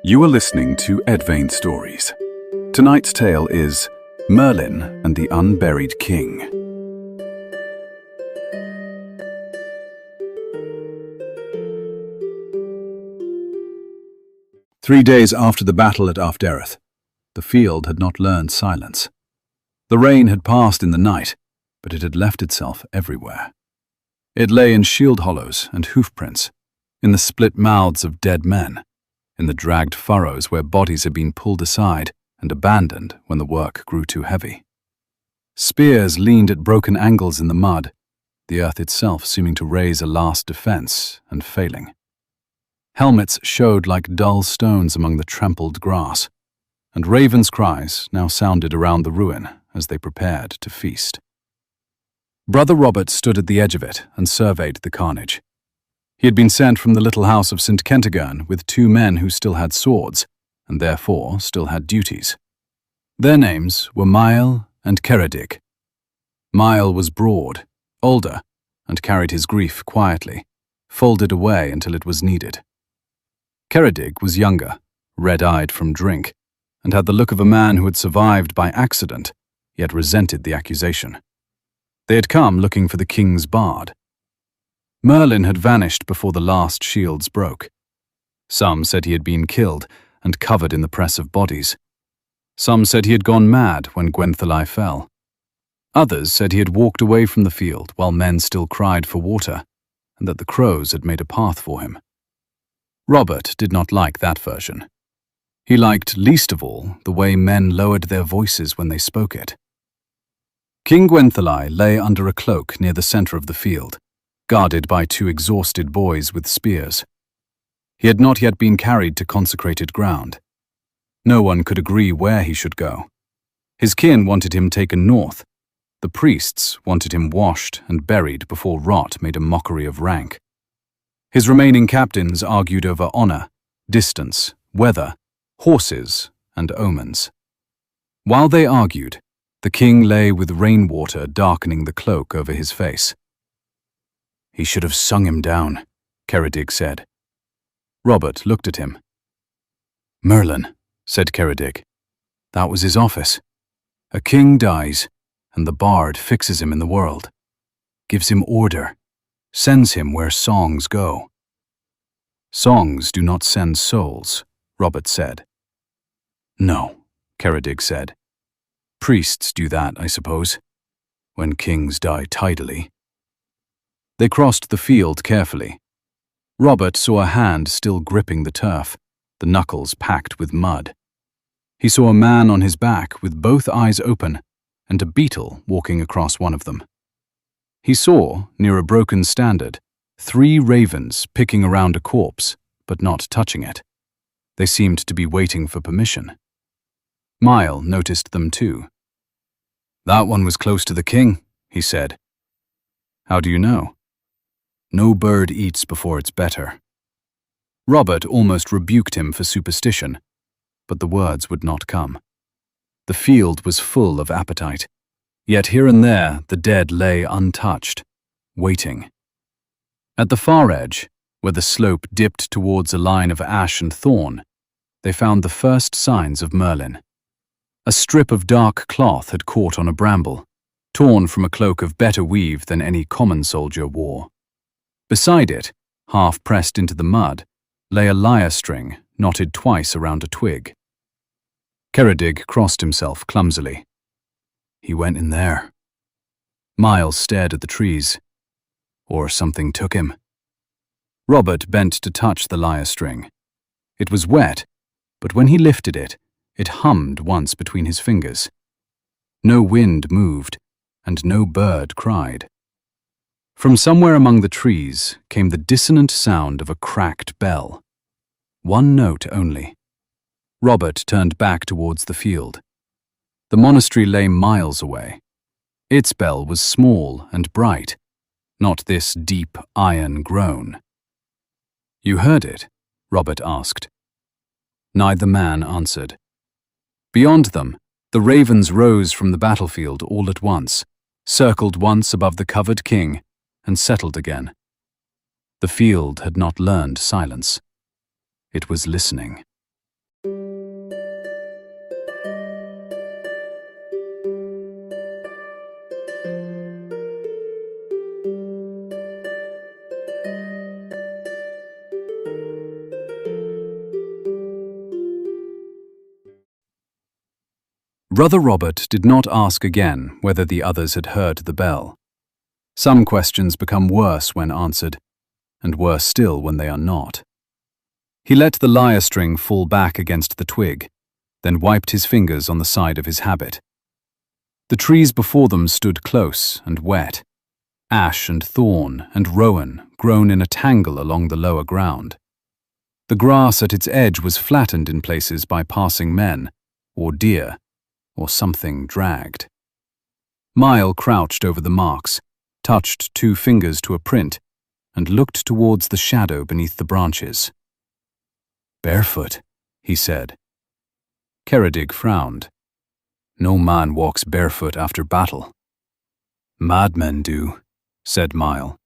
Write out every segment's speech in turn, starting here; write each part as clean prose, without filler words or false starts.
You are listening to Edvane Stories. Tonight's tale is Merlin and the Unburied King. Three days after the battle at Arfderydd, the field had not learned silence. The rain had passed in the night, but it had left itself everywhere. It lay in shield hollows and hoofprints, in the split mouths of dead men, in the dragged furrows where bodies had been pulled aside and abandoned when the work grew too heavy. Spears leaned at broken angles in the mud, the earth itself seeming to raise a last defense and failing. Helmets showed like dull stones among the trampled grass, and ravens' cries now sounded around the ruin as they prepared to feast. Brother Robert stood at the edge of it and surveyed the carnage. He had been sent from the little house of St. Kentigern with two men who still had swords, and therefore still had duties. Their names were Mael and Ceredig. Mael was broad, older, and carried his grief quietly, folded away until it was needed. Ceredig was younger, red-eyed from drink, and had the look of a man who had survived by accident, yet resented the accusation. They had come looking for the king's bard. Merlin had vanished before the last shields broke. Some said he had been killed and covered in the press of bodies. Some said he had gone mad when Gwenthilai fell. Others said he had walked away from the field while men still cried for water, and that the crows had made a path for him. Robert did not like that version. He liked least of all the way men lowered their voices when they spoke it. King Gwenthilai lay under a cloak near the center of the field, guarded by two exhausted boys with spears. He had not yet been carried to consecrated ground. No one could agree where he should go. His kin wanted him taken north. The priests wanted him washed and buried before rot made a mockery of rank. His remaining captains argued over honor, distance, weather, horses, and omens. While they argued, the king lay with rainwater darkening the cloak over his face. "He should have sung him down," Ceredig said. Robert looked at him. "Merlin," said Ceredig. "That was his office. A king dies, and the bard fixes him in the world, gives him order, sends him where songs go." "Songs do not send souls," Robert said. "No," Ceredig said. "Priests do that, I suppose, when kings die tidily." They crossed the field carefully. Robert saw a hand still gripping the turf, the knuckles packed with mud. He saw a man on his back with both eyes open and a beetle walking across one of them. He saw, near a broken standard, 3 ravens picking around a corpse, but not touching it. They seemed to be waiting for permission. Mael noticed them too. "That one was close to the king," he said. "How do you know?" "No bird eats before it's better." Robert almost rebuked him for superstition, but the words would not come. The field was full of appetite, yet here and there the dead lay untouched, waiting. At the far edge, where the slope dipped towards a line of ash and thorn, they found the first signs of Merlin. A strip of dark cloth had caught on a bramble, torn from a cloak of better weave than any common soldier wore. Beside it, half pressed into the mud, lay a lyre string knotted twice around a twig. Ceredig crossed himself clumsily. "He went in there." Miles stared at the trees. "Or something took him." Robert bent to touch the lyre string. It was wet, but when he lifted it, it hummed once between his fingers. No wind moved, and no bird cried. From somewhere among the trees came the dissonant sound of a cracked bell. One note only. Robert turned back towards the field. The monastery lay miles away. Its bell was small and bright, not this deep iron groan. "You heard it?" Robert asked. Neither man answered. Beyond them, the ravens rose from the battlefield all at once, circled once above the covered king, and settled again. The field had not learned silence. It was listening. Brother Robert did not ask again whether the others had heard the bell. Some questions become worse when answered, and worse still when they are not. He let the lyre string fall back against the twig, then wiped his fingers on the side of his habit. The trees before them stood close and wet, ash and thorn and rowan grown in a tangle along the lower ground. The grass at its edge was flattened in places by passing men, or deer, or something dragged. Mile crouched over the marks, touched 2 fingers to a print, and looked towards the shadow beneath the branches. "Barefoot," he said. Ceredig frowned. "No man walks barefoot after battle." "Madmen do," said Mile.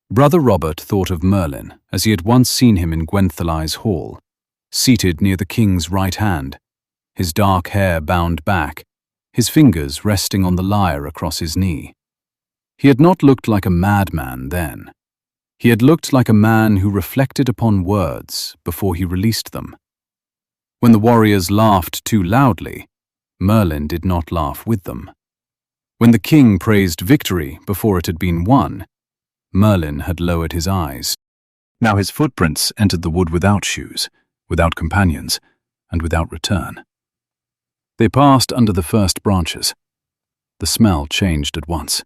Brother Robert thought of Merlin as he had once seen him in Gwenthely's hall, seated near the king's right hand, his dark hair bound back, his fingers resting on the lyre across his knee. He had not looked like a madman then. He had looked like a man who reflected upon words before he released them. When the warriors laughed too loudly, Merlin did not laugh with them. When the king praised victory before it had been won, Merlin had lowered his eyes. Now his footprints entered the wood without shoes, without companions, and without return. They passed under the first branches. The smell changed at once.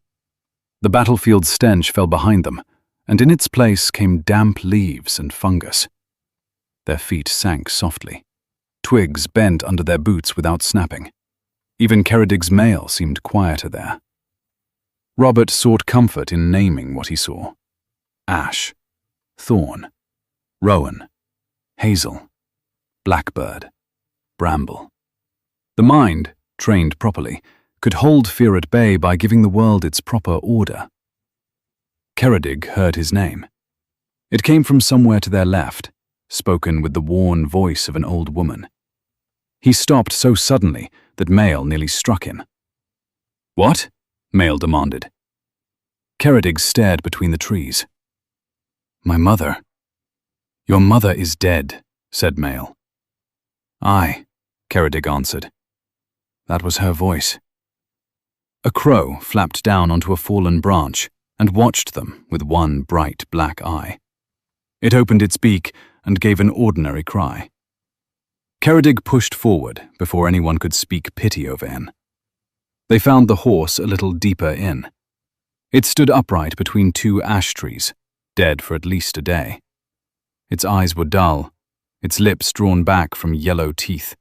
The battlefield stench fell behind them, and in its place came damp leaves and fungus. Their feet sank softly. Twigs bent under their boots without snapping. Even Ceredig's mail seemed quieter there. Robert sought comfort in naming what he saw. Ash, thorn, rowan, hazel, blackbird, bramble. The mind, trained properly, could hold fear at bay by giving the world its proper order. Ceredig heard his name. It came from somewhere to their left, spoken with the worn voice of an old woman. He stopped so suddenly that Mael nearly struck him. "What?" Mael demanded. Ceredig stared between the trees. "My mother." "Your mother is dead," said Mael. "Aye," Ceredig answered. That was her voice. A crow flapped down onto a fallen branch and watched them with one bright black eye. It opened its beak and gave an ordinary cry. Ceredig pushed forward before anyone could speak pity over him. They found the horse a little deeper in. It stood upright between 2 ash trees, dead for at least a day. Its eyes were dull, its lips drawn back from yellow teeth,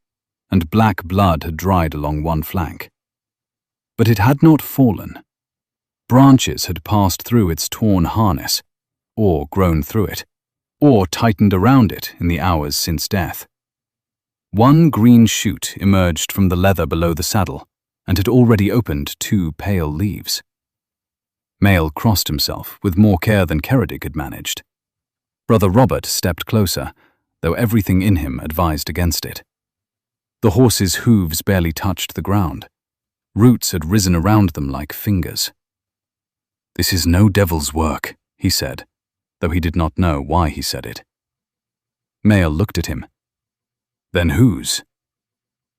and black blood had dried along one flank. But it had not fallen. Branches had passed through its torn harness, or grown through it, or tightened around it in the hours since death. One green shoot emerged from the leather below the saddle, and had already opened 2 pale leaves. Mael crossed himself with more care than Ceredig had managed. Brother Robert stepped closer, though everything in him advised against it. The horse's hooves barely touched the ground. Roots had risen around them like fingers. "This is no devil's work," he said, though he did not know why he said it. Mael looked at him. "Then whose?"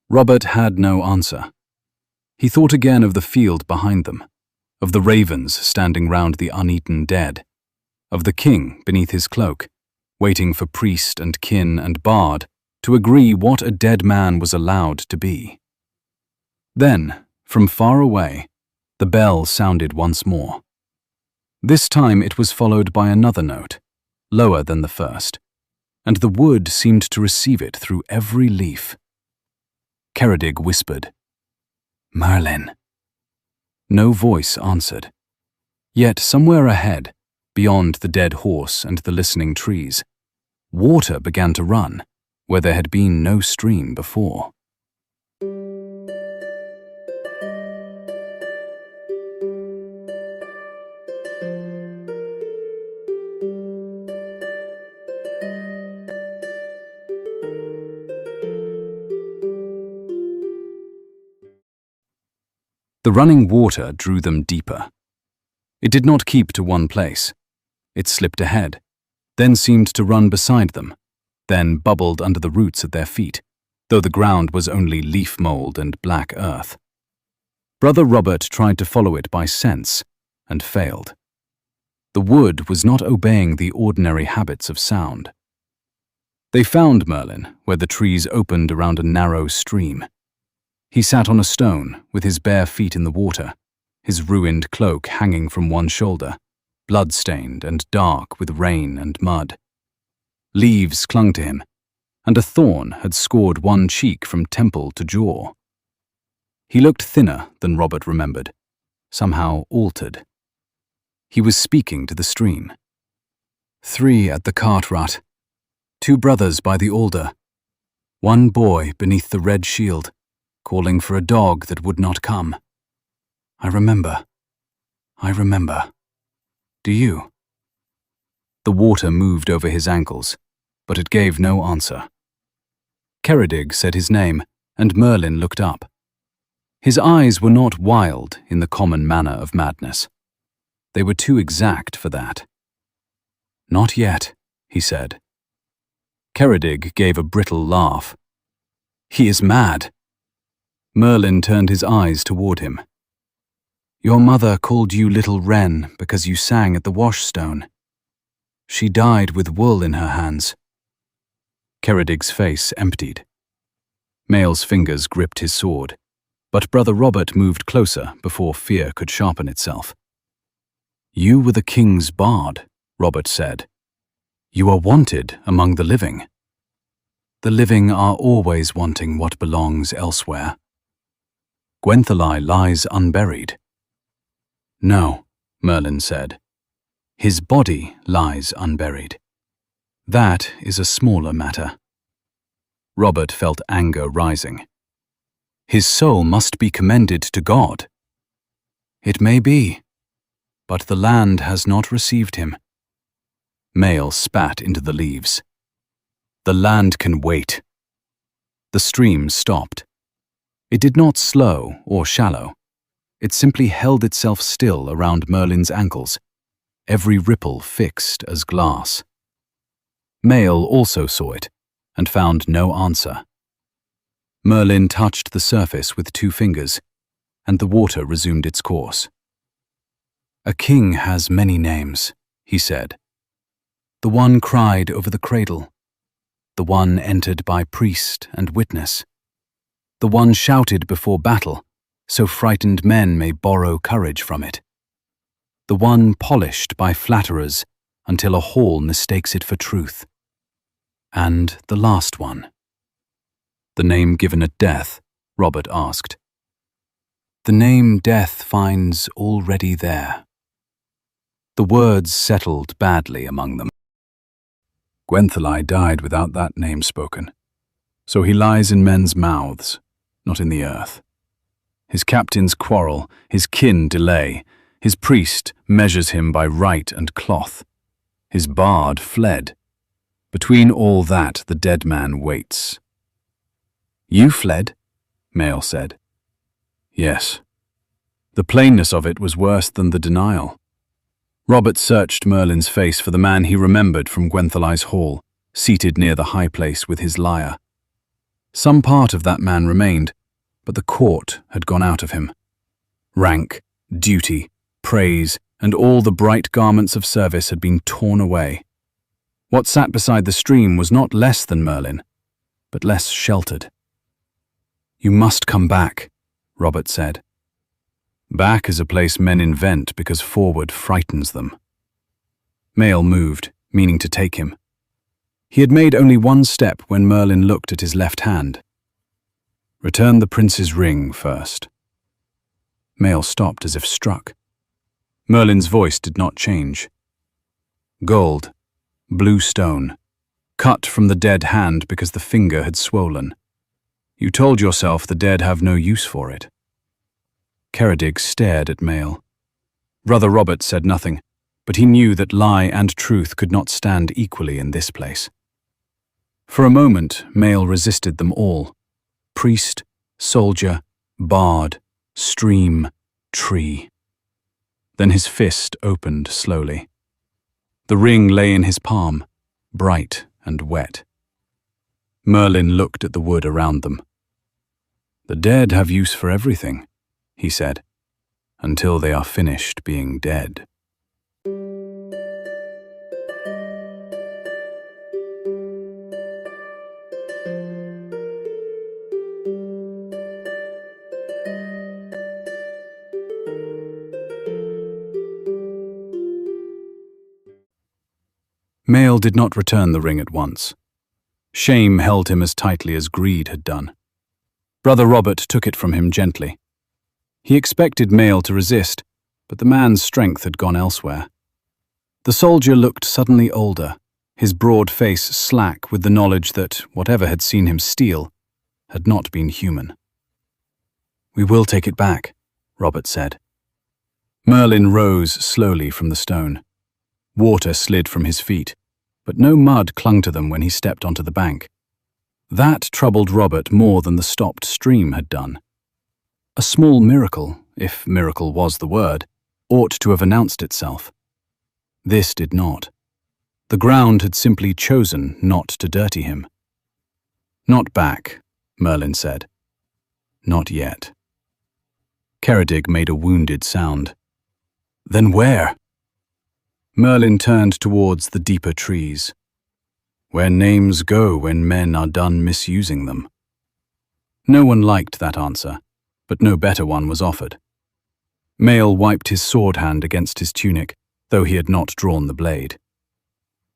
Robert had no answer. He thought again of the field behind them, of the ravens standing round the uneaten dead, of the king beneath his cloak, waiting for priest and kin and bard to agree what a dead man was allowed to be. Then, from far away, the bell sounded once more. This time it was followed by another note, lower than the first, and the wood seemed to receive it through every leaf. Ceredig whispered, "Merlin." No voice answered. Yet somewhere ahead, beyond the dead horse and the listening trees, water began to run where there had been no stream before. The running water drew them deeper. It did not keep to one place. It slipped ahead, then seemed to run beside them, then bubbled under the roots at their feet, though the ground was only leaf mould and black earth. Brother Robert tried to follow it by sense, and failed. The wood was not obeying the ordinary habits of sound. They found Merlin where the trees opened around a narrow stream. He sat on a stone, with his bare feet in the water, his ruined cloak hanging from one shoulder, blood-stained and dark with rain and mud. Leaves clung to him, and a thorn had scored one cheek from temple to jaw. He looked thinner than Robert remembered, somehow altered. He was speaking to the stream. 3 at the cart rut, 2 brothers by the alder, 1 boy beneath the red shield, calling for a dog that would not come. I remember. Do you? The water moved over his ankles, but it gave no answer. Ceredig said his name, and Merlin looked up. His eyes were not wild in the common manner of madness. They were too exact for that. Not yet, he said. Ceredig gave a brittle laugh. He is mad. Merlin turned his eyes toward him. Your mother called you Little Wren because you sang at the washstone. She died with wool in her hands. Ceredig's face emptied. Mael's fingers gripped his sword, but Brother Robert moved closer before fear could sharpen itself. You were the king's bard, Robert said. You are wanted among the living. The living are always wanting what belongs elsewhere. Gwenthilai lies unburied. No, Merlin said. His body lies unburied. That is a smaller matter. Robert felt anger rising. His soul must be commended to God. It may be, but the land has not received him. Mael spat into the leaves. The land can wait. The stream stopped. It did not slow or shallow. It simply held itself still around Merlin's ankles, every ripple fixed as glass. Mael also saw it, and found no answer. Merlin touched the surface with 2 fingers, and the water resumed its course. A king has many names, he said. The one cried over the cradle, the one entered by priest and witness, the one shouted before battle, so frightened men may borrow courage from it, the one polished by flatterers until a hall mistakes it for truth, and the last one. The name given at death, Robert asked. The name death finds already there. The words settled badly among them. Gwenthilai died without that name spoken, so he lies in men's mouths, not in the earth. His captains quarrel, his kin delay, his priest measures him by right and cloth. His bard fled. Between all that the dead man waits. You fled? Mael said. Yes. The plainness of it was worse than the denial. Robert searched Merlin's face for the man he remembered from Gwenthilai's hall, seated near the high place with his lyre. Some part of that man remained, but the court had gone out of him. Rank, duty, praise, and all the bright garments of service had been torn away. What sat beside the stream was not less than Merlin, but less sheltered. You must come back, Robert said. Back is a place men invent because forward frightens them. Mael moved, meaning to take him. He had made only 1 step when Merlin looked at his left hand. Return the prince's ring first. Mael stopped as if struck. Merlin's voice did not change. Gold, blue stone, cut from the dead hand because the finger had swollen. You told yourself the dead have no use for it. Ceredig stared at Mael. Brother Robert said nothing, but he knew that lie and truth could not stand equally in this place. For a moment, Mael resisted them all. Priest, soldier, bard, stream, tree. Then his fist opened slowly. The ring lay in his palm, bright and wet. Merlin looked at the wood around them. "The dead have use for everything," he said, "until they are finished being dead." Mael did not return the ring at once. Shame held him as tightly as greed had done. Brother Robert took it from him gently. He expected Mael to resist, but the man's strength had gone elsewhere. The soldier looked suddenly older, his broad face slack with the knowledge that whatever had seen him steal had not been human. "We will take it back," Robert said. Merlin rose slowly from the stone. Water slid from his feet, but no mud clung to them when he stepped onto the bank. That troubled Robert more than the stopped stream had done. A small miracle, if miracle was the word, ought to have announced itself. This did not. The ground had simply chosen not to dirty him. "Not back," Merlin said. "Not yet." Ceredig made a wounded sound. "Then where?" Merlin turned towards the deeper trees. "Where names go when men are done misusing them." No one liked that answer, but no better one was offered. Mael wiped his sword hand against his tunic, though he had not drawn the blade.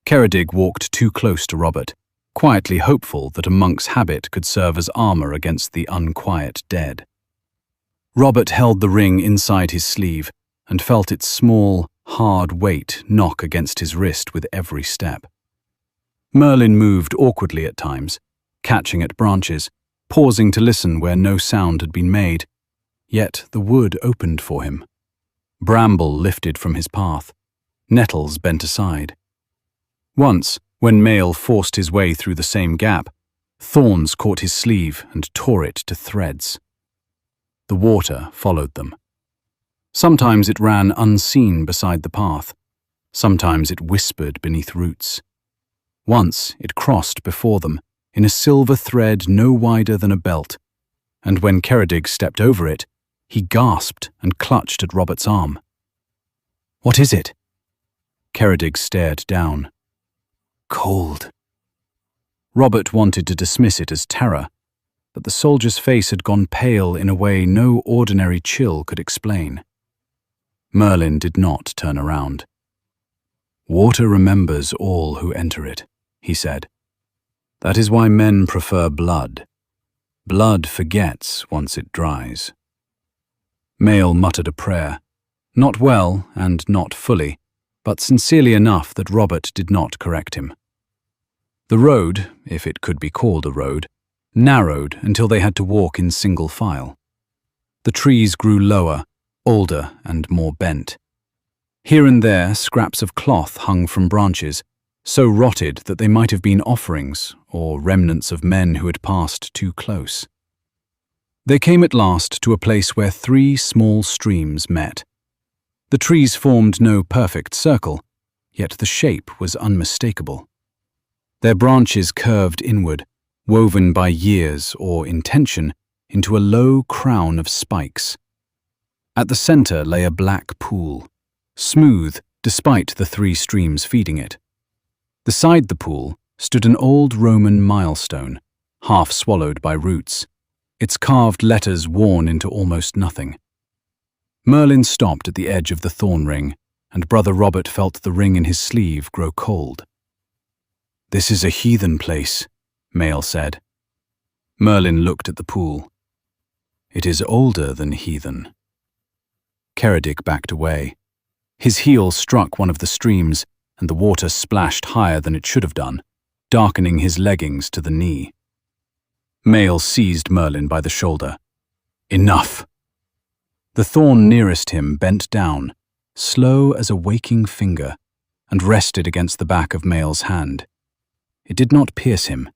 Ceredig walked too close to Robert, quietly hopeful that a monk's habit could serve as armor against the unquiet dead. Robert held the ring inside his sleeve and felt its small, hard weight knock against his wrist with every step. Merlin moved awkwardly at times, catching at branches, pausing to listen where no sound had been made. Yet the wood opened for him. Bramble lifted from his path. Nettles bent aside. Once, when Mael forced his way through the same gap, thorns caught his sleeve and tore it to threads. The water followed them. Sometimes it ran unseen beside the path. Sometimes it whispered beneath roots. Once it crossed before them, in a silver thread no wider than a belt, and when Ceredig stepped over it, he gasped and clutched at Robert's arm. "What is it?" Ceredig stared down. "Cold." Robert wanted to dismiss it as terror, but the soldier's face had gone pale in a way no ordinary chill could explain. Merlin did not turn around. "Water remembers all who enter it," he said. "That is why men prefer blood. Blood forgets once it dries." Mael muttered a prayer, not well and not fully, but sincerely enough that Robert did not correct him. The road, if it could be called a road, narrowed until they had to walk in single file. The trees grew lower, older and more bent. Here and there scraps of cloth hung from branches, so rotted that they might have been offerings or remnants of men who had passed too close. They came at last to a place where 3 small streams met. The trees formed no perfect circle, yet the shape was unmistakable. Their branches curved inward, woven by years or intention into a low crown of spikes. At the center lay a black pool, smooth despite the 3 streams feeding it. Beside the pool stood an old Roman milestone, half swallowed by roots, its carved letters worn into almost nothing. Merlin stopped at the edge of the thorn ring, and Brother Robert felt the ring in his sleeve grow cold. "This is a heathen place," Mael said. Merlin looked at the pool. "It is older than heathen." Ceredig backed away. His heel struck one of the streams, and the water splashed higher than it should have done, darkening his leggings to the knee. Mael seized Merlin by the shoulder. "Enough!" The thorn nearest him bent down, slow as a waking finger, and rested against the back of Mael's hand. It did not pierce him.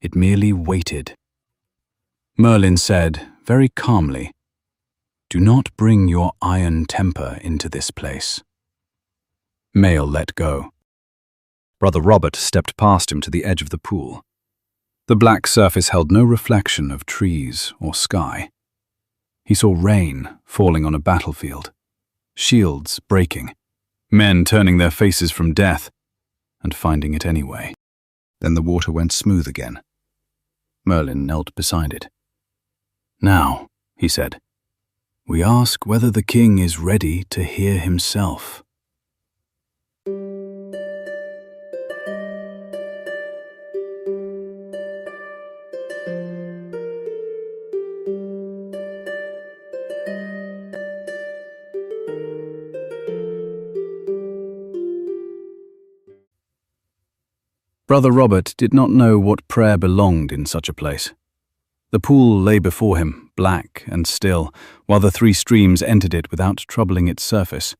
It merely waited. Merlin said, very calmly, "Do not bring your iron temper into this place." Mael let go. Brother Robert stepped past him to the edge of the pool. The black surface held no reflection of trees or sky. He saw rain falling on a battlefield, shields breaking, men turning their faces from death and finding it anyway. Then the water went smooth again. Merlin knelt beside it. "Now," he said, "we ask whether the king is ready to hear himself." Brother Robert did not know what prayer belonged in such a place. The pool lay before him, black and still, while the 3 streams entered it without troubling its surface.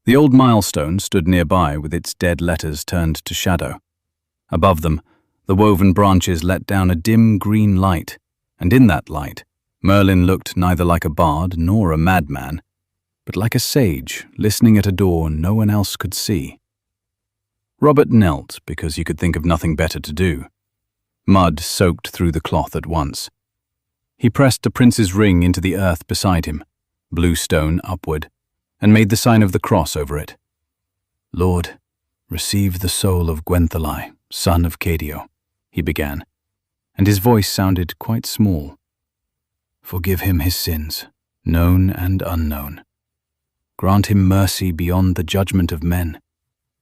The old milestone stood nearby with its dead letters turned to shadow. Above them, the woven branches let down a dim green light, and in that light, Merlin looked neither like a bard nor a madman, but like a sage listening at a door no one else could see. Robert knelt because he could think of nothing better to do. Mud soaked through the cloth at once. He pressed the prince's ring into the earth beside him, blue stone upward, and made the sign of the cross over it. "Lord, receive the soul of Gwenthilai, son of Cadio," he began, and his voice sounded quite small. "Forgive him his sins, known and unknown. Grant him mercy beyond the judgment of men,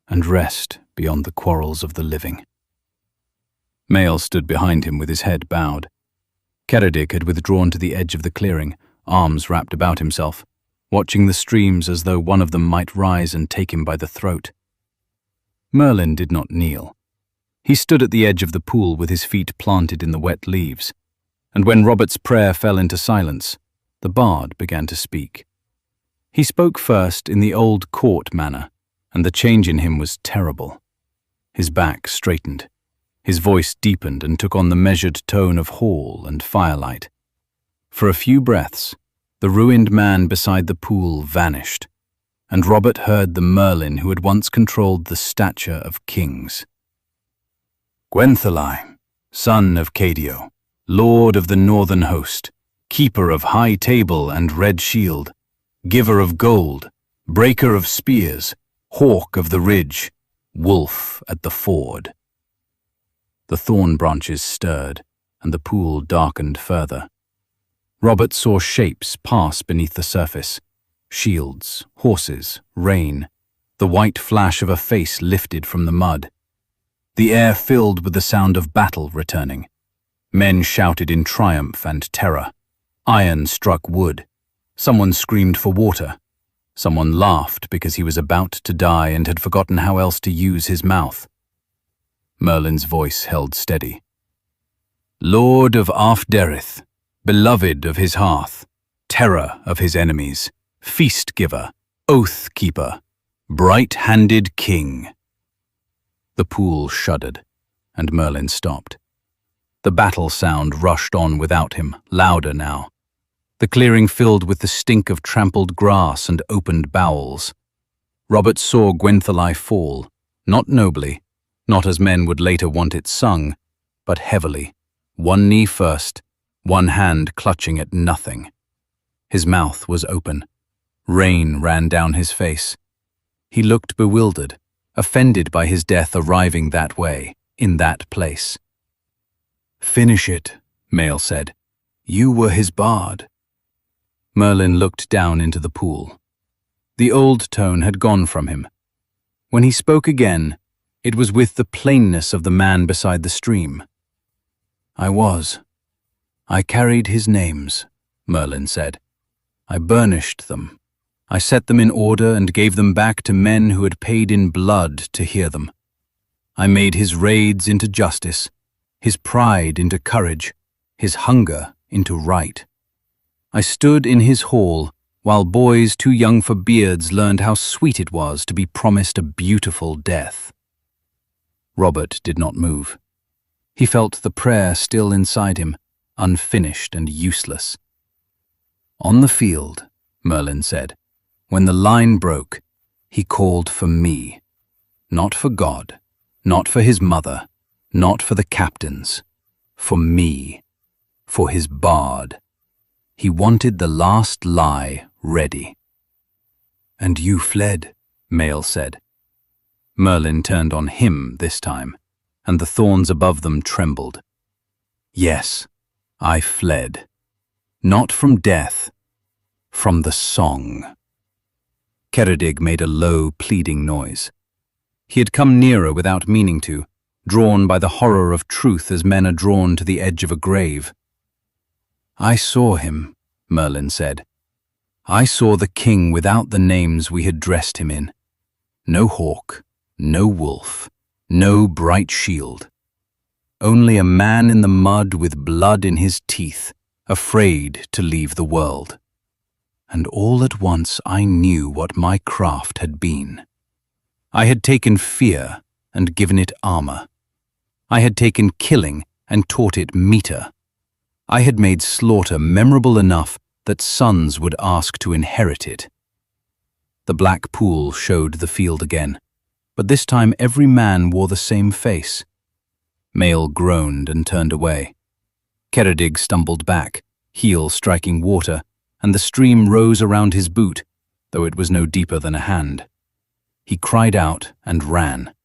and rest beyond the quarrels of the living." Mael stood behind him with his head bowed. Ceredig had withdrawn to the edge of the clearing, arms wrapped about himself, watching the streams as though one of them might rise and take him by the throat. Merlin did not kneel. He stood at the edge of the pool with his feet planted in the wet leaves, and when Robert's prayer fell into silence, the bard began to speak. He spoke first in the old court manner, and the change in him was terrible. His back straightened. His voice deepened and took on the measured tone of hall and firelight. For a few breaths, the ruined man beside the pool vanished, and Robert heard the Merlin who had once controlled the stature of kings. "Gwenthilai, son of Cadio, lord of the northern host, keeper of high table and red shield, giver of gold, breaker of spears, hawk of the ridge, wolf at the ford." The thorn branches stirred, and the pool darkened further. Robert saw shapes pass beneath the surface. Shields, horses, rain, the white flash of a face lifted from the mud. The air filled with the sound of battle returning. Men shouted in triumph and terror. Iron struck wood. Someone screamed for water. Someone laughed because he was about to die and had forgotten how else to use his mouth. Merlin's voice held steady. "Lord of Arfderydd, beloved of his hearth, terror of his enemies, feast-giver, oath-keeper, bright-handed king." The pool shuddered, and Merlin stopped. The battle sound rushed on without him, louder now. The clearing filled with the stink of trampled grass and opened bowels. Robert saw Gwenthilai fall, not nobly, not as men would later want it sung, but heavily, one knee first, one hand clutching at nothing. His mouth was open. Rain ran down his face. He looked bewildered, offended by his death arriving that way, in that place. "Finish it," Mael said. "You were his bard." Merlin looked down into the pool. The old tone had gone from him. When he spoke again, it was with the plainness of the man beside the stream. I carried his names," Merlin said. "I burnished them. I set them in order and gave them back to men who had paid in blood to hear them. I made his raids into justice, his pride into courage, his hunger into right. I stood in his hall while boys too young for beards learned how sweet it was to be promised a beautiful death." Robert did not move. He felt the prayer still inside him, unfinished and useless. "On the field," Merlin said, "when the line broke, he called for me. Not for God, not for his mother, not for the captains, For me. For his bard. He wanted the last lie ready. "And you fled," Mael said. Merlin turned on him this time, and the thorns above them trembled. "Yes, I fled. Not from death, from the song." Ceredig made a low, pleading noise. He had come nearer without meaning to, drawn by the horror of truth as men are drawn to the edge of a grave. "I saw him," Merlin said. "I saw the king without the names we had dressed him in. No hawk, no wolf, no bright shield. Only a man in the mud with blood in his teeth, afraid to leave the world. And all at once I knew what my craft had been. I had taken fear and given it armor. I had taken killing and taught it meter. I had made slaughter memorable enough that sons would ask to inherit it." The black pool showed the field again, but this time every man wore the same face. Mael groaned and turned away. Ceredig stumbled back, heel striking water, and the stream rose around his boot, though it was no deeper than a hand. He cried out and ran.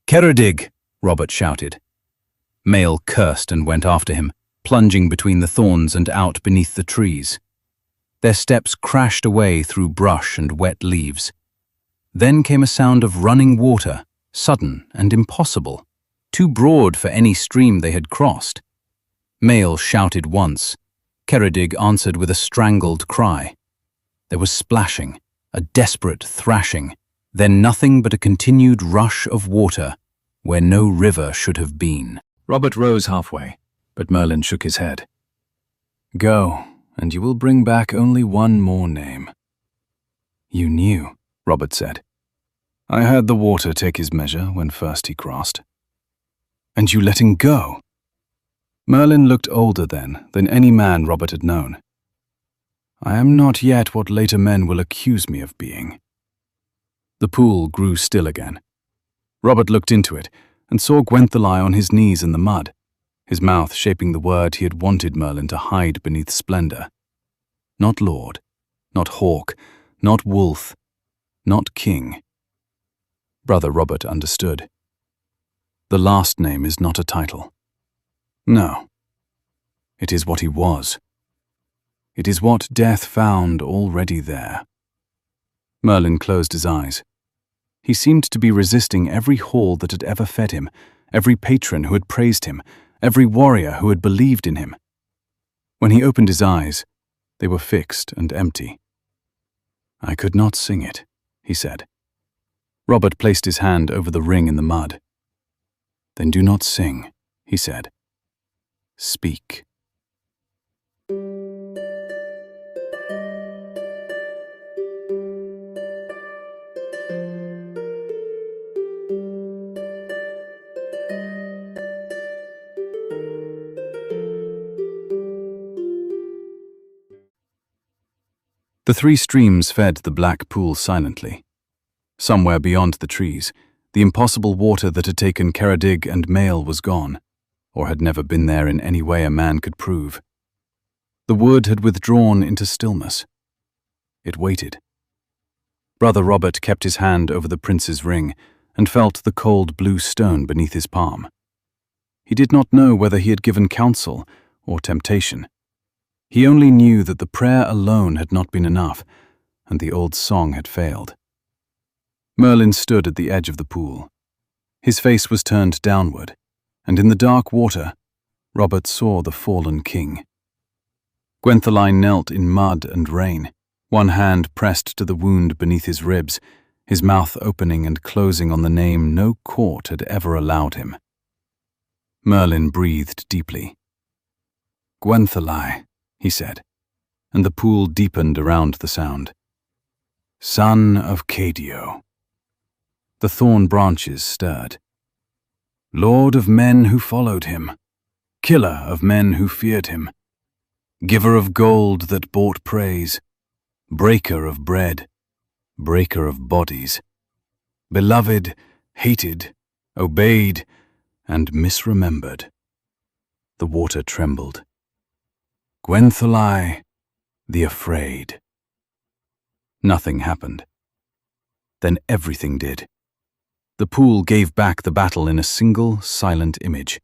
"Ceredig!" Robert shouted. Mael cursed and went after him, plunging between the thorns and out beneath the trees. Their steps crashed away through brush and wet leaves. Then came a sound of running water, sudden and impossible, too broad for any stream they had crossed. Mael shouted once. Ceredig answered with a strangled cry. There was splashing, a desperate thrashing, then nothing but a continued rush of water where no river should have been. Robert rose halfway, but Merlin shook his head. "Go, and you will bring back only one more name." "You knew," Robert said. "I heard the water take his measure when first he crossed." "And you let him go?" Merlin looked older then than any man Robert had known. "I am not yet what later men will accuse me of being." The pool grew still again. Robert looked into it and saw Gwenthilai on his knees in the mud, his mouth shaping the word he had wanted Merlin to hide beneath splendor. Not lord, not hawk, not wolf, not king. Brother Robert understood. The last name is not a title. No. It is what he was. It is what death found already there. Merlin closed his eyes. He seemed to be resisting every hall that had ever fed him, every patron who had praised him, every warrior who had believed in him. When he opened his eyes, they were fixed and empty. "I could not sing it," he said. Robert placed his hand over the ring in the mud. "Then do not sing," he said. "Speak." The three streams fed the black pool silently. Somewhere beyond the trees, the impossible water that had taken Ceredig and Mael was gone, or had never been there in any way a man could prove. The wood had withdrawn into stillness. It waited. Brother Robert kept his hand over the prince's ring and felt the cold blue stone beneath his palm. He did not know whether he had given counsel or temptation. He only knew that the prayer alone had not been enough, and the old song had failed. Merlin stood at the edge of the pool. His face was turned downward, and in the dark water, Robert saw the fallen king. Gwenthilai knelt in mud and rain, one hand pressed to the wound beneath his ribs, his mouth opening and closing on the name no court had ever allowed him. Merlin breathed deeply. "Gwenthilai," he said, and the pool deepened around the sound. "Son of Cadio." The thorn branches stirred. "Lord of men who followed him, killer of men who feared him, giver of gold that bought praise, breaker of bread, breaker of bodies, beloved, hated, obeyed, and misremembered. The water trembled. Gwenthilai, the afraid. Nothing happened. Then everything did. The pool gave back the battle in a single, silent image.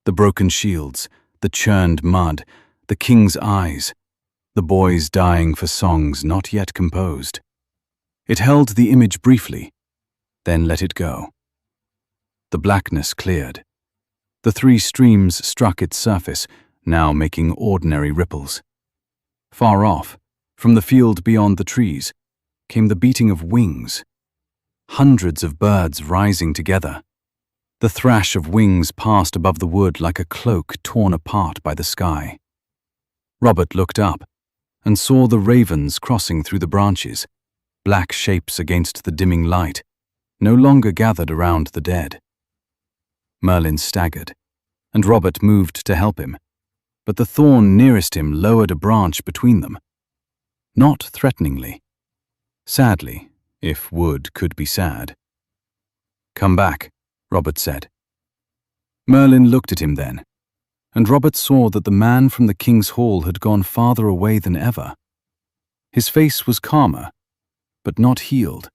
The broken shields, the churned mud, the king's eyes, the boys dying for songs not yet composed. It held the image briefly, then let it go. The blackness cleared. The three streams struck its surface, now making ordinary ripples. Far off, from the field beyond the trees, came the beating of wings. Hundreds of birds rising together. The thrash of wings passed above the wood like a cloak torn apart by the sky. Robert looked up and saw the ravens crossing through the branches, black shapes against the dimming light, no longer gathered around the dead. Merlin staggered, and Robert moved to help him, but the thorn nearest him lowered a branch between them. Not threateningly. Sadly, if wood could be sad. "Come back," Robert said. Merlin looked at him then, and Robert saw that the man from the king's hall had gone farther away than ever. His face was calmer, but not healed.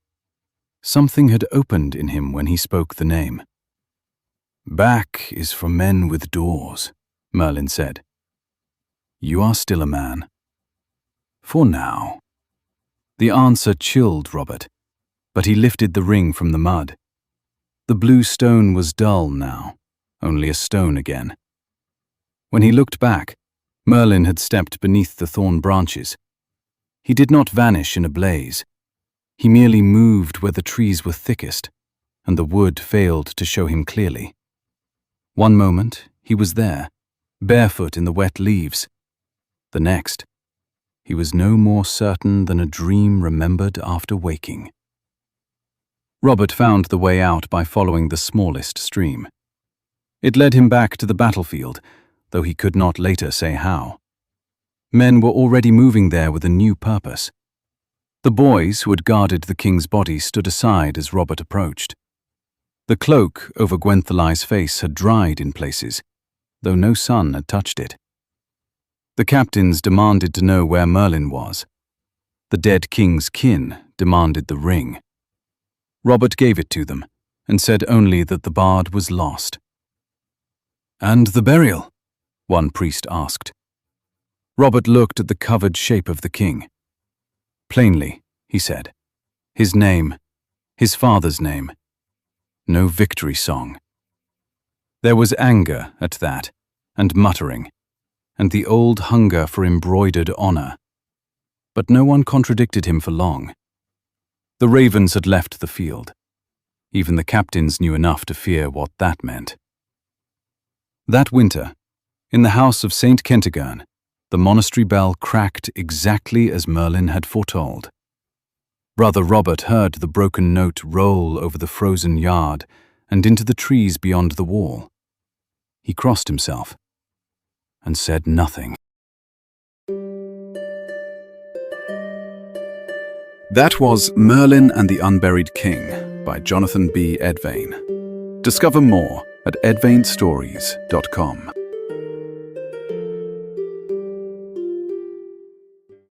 Something had opened in him when he spoke the name. "Back is for men with doors," Merlin said. "You are still a man. For now." The answer chilled Robert, but he lifted the ring from the mud. The blue stone was dull now, only a stone again. When he looked back, Merlin had stepped beneath the thorn branches. He did not vanish in a blaze. He merely moved where the trees were thickest, and the wood failed to show him clearly. One moment, he was there, barefoot in the wet leaves. The next, he was no more certain than a dream remembered after waking. Robert found the way out by following the smallest stream. It led him back to the battlefield, though he could not later say how. Men were already moving there with a new purpose. The boys who had guarded the king's body stood aside as Robert approached. The cloak over Gwenthilai's face had dried in places, though no sun had touched it. The captains demanded to know where Merlin was. The dead king's kin demanded the ring. Robert gave it to them, and said only that the bard was lost. "And the burial?" one priest asked. Robert looked at the covered shape of the king. "Plainly," he said, "his name, his father's name. No victory song." There was anger at that, and muttering, and the old hunger for embroidered honor. But no one contradicted him for long. The ravens had left the field. Even the captains knew enough to fear what that meant. That winter, in the house of St. Kentigern, the monastery bell cracked exactly as Merlin had foretold. Brother Robert heard the broken note roll over the frozen yard and into the trees beyond the wall. He crossed himself and said nothing. That was Merlin and the Unburied King by Jonathan B. Edvane. Discover more at edvanestories.com.